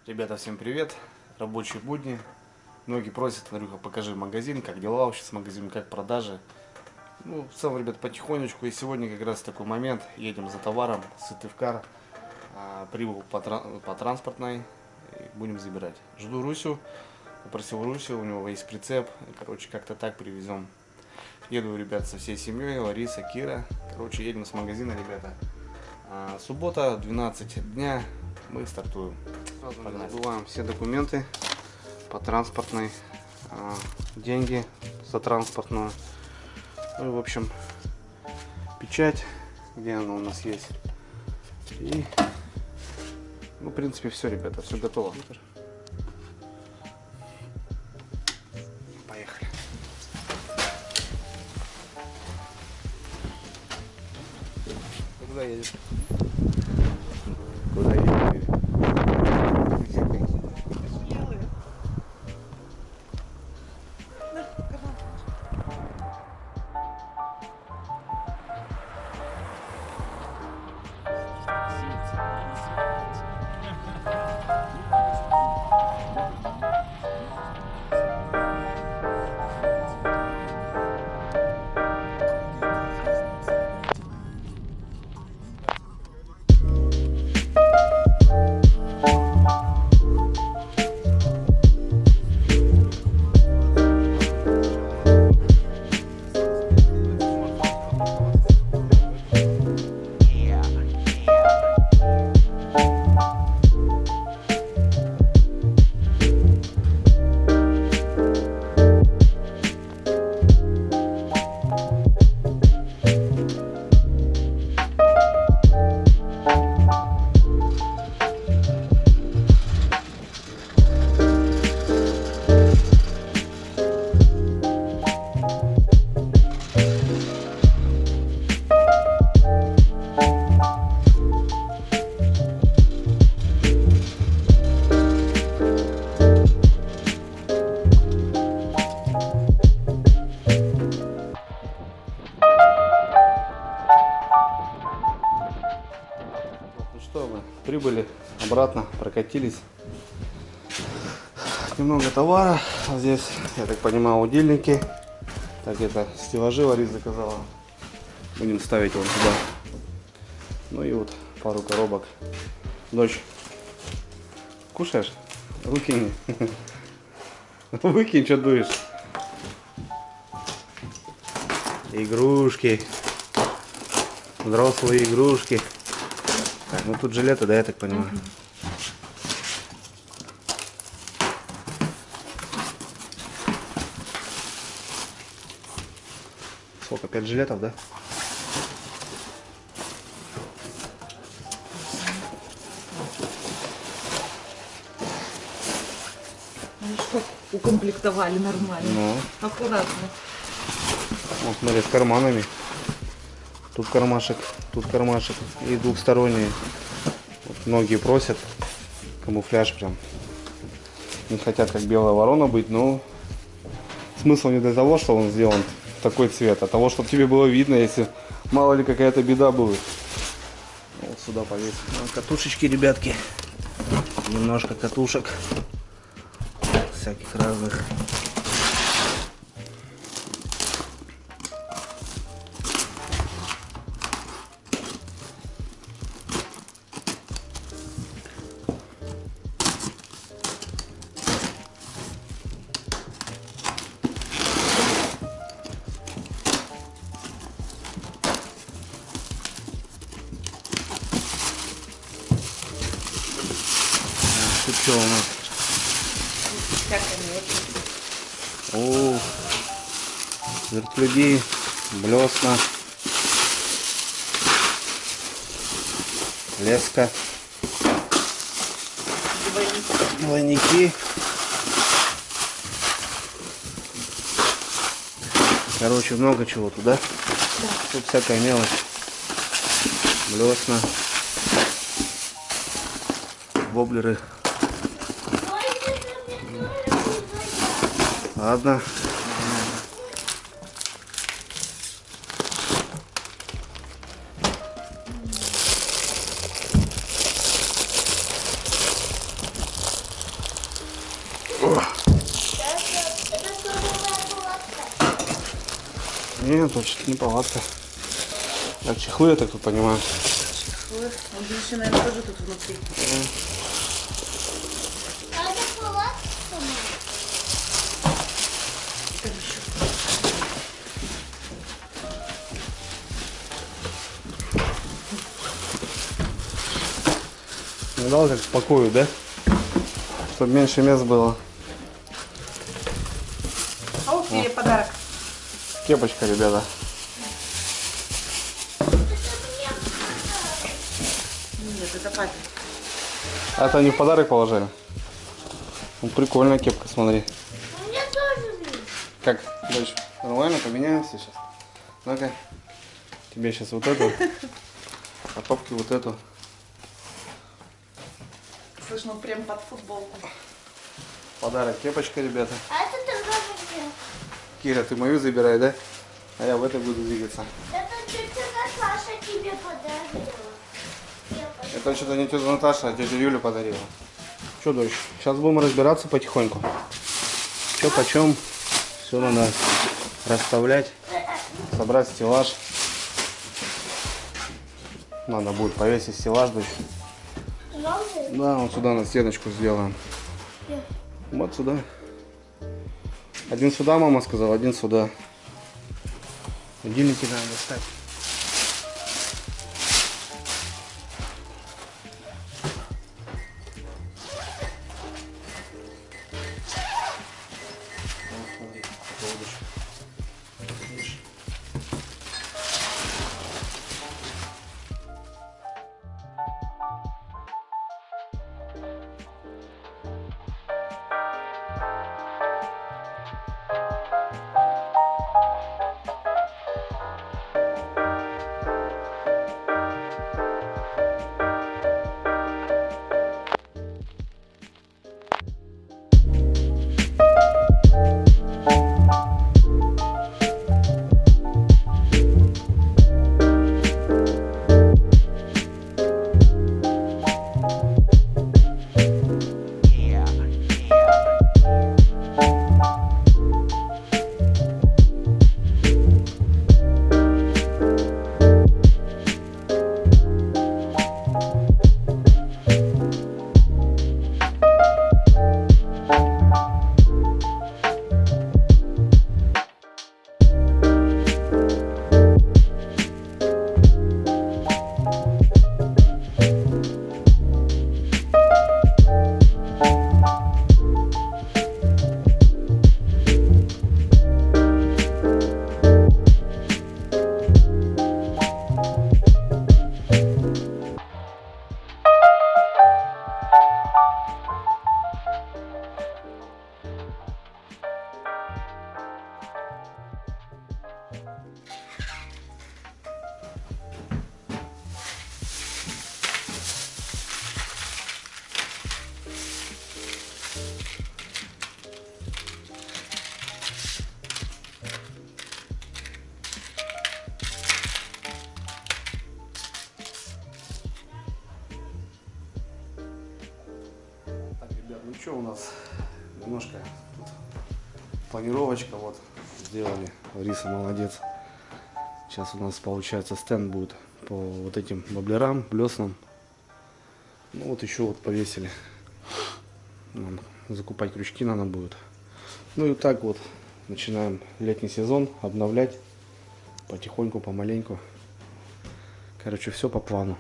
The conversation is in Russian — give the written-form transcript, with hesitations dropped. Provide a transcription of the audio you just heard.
Ребята, всем привет! Рабочие будни. Многие просят, Андрюха, покажи магазин, как дела вообще с магазином, как продажи. Ну, в целом, ребят, потихонечку. И сегодня как раз такой момент. Едем за товаром, Сыктывкар. Прибыл по транспортной. И будем забирать. Жду Русю. Попросил Русю, у него есть прицеп. Короче, как-то так привезем. Еду, ребят, со всей семьей. Лариса, Кира. Короче, едем с магазина, ребята. Суббота, 12 дня. Мы стартуем. Сразу не забываем все документы по транспортной, деньги за транспортную. Ну и в общем печать, где она у нас есть. И ну, в принципе, все, ребята, все готово. Поехали. Куда едешь? Куда едешь? Ну что, мы прибыли обратно, прокатились. Немного товара. Здесь, я так понимаю, удильники. Так, это стеллажи Лариса заказала. Будем ставить вот сюда. Ну и вот пару коробок. Дочь, кушаешь? Выкинь. Выкинь, что дуешь. Игрушки. Взрослые игрушки. Так, ну тут жилеты, да, я так понимаю. Сколько? 5 жилетов, да? Ну что, укомплектовали нормально. Ну. Аккуратно. Вот смотри, с карманами. Тут кармашек и двухсторонние. Вот многие просят камуфляж прям. Не хотят как белая ворона быть, но смысл не для того, что он сделан в такой цвет, а того, чтобы тебе было видно, если мало ли какая-то беда будет. Вот сюда повесить. Ну, катушечки, ребятки. Немножко катушек. Всяких разных. Тут что у нас? О, вертлюги, блесна, леска, двойники. Короче, много чего туда. Да. Тут всякая мелочь. Блесна, воблеры. Ладно. Нет, тут что-то неполадка. А чехлы, я так тут понимаю. Чехлы. Он еще, наверное, тоже тут внутри. А это палатка? Там еще. Не дал как спокою, да? Чтобы меньше мест было. А вот тебе подарок. Кепочка, ребята. Нет, это папе. А это они в подарок положили? Ну, прикольная кепка, смотри. У меня тоже есть. Как, дочь, нормально поменяемся сейчас? Ну-ка, тебе сейчас вот эту, а папке вот эту. Слышь, ну прям под футболку. Подарок кепочка, ребята. А это тоже мне. Кира, ты мою забирай, да? А я в этой буду двигаться. Это тетя Наташа тебе подарила. Это что-то не тетя Наташа, а тетя Юля подарила. Что, дочь, сейчас будем разбираться потихоньку. Что почем, все надо расставлять, собрать стеллаж. Надо будет повесить стеллаж, дочь. Новый? Да, вот сюда на стеночку сделаем. Где? Вот сюда. Один сюда, мама сказала, один сюда. Будильники надо достать. Ну что у нас немножко тут планировочка вот сделали. Лариса молодец. Сейчас у нас получается стенд будет по вот этим воблерам, блеснам. Ну вот еще вот повесили. Нам закупать крючки надо будет. Ну и так вот начинаем летний сезон обновлять потихоньку, помаленьку. Короче, все по плану.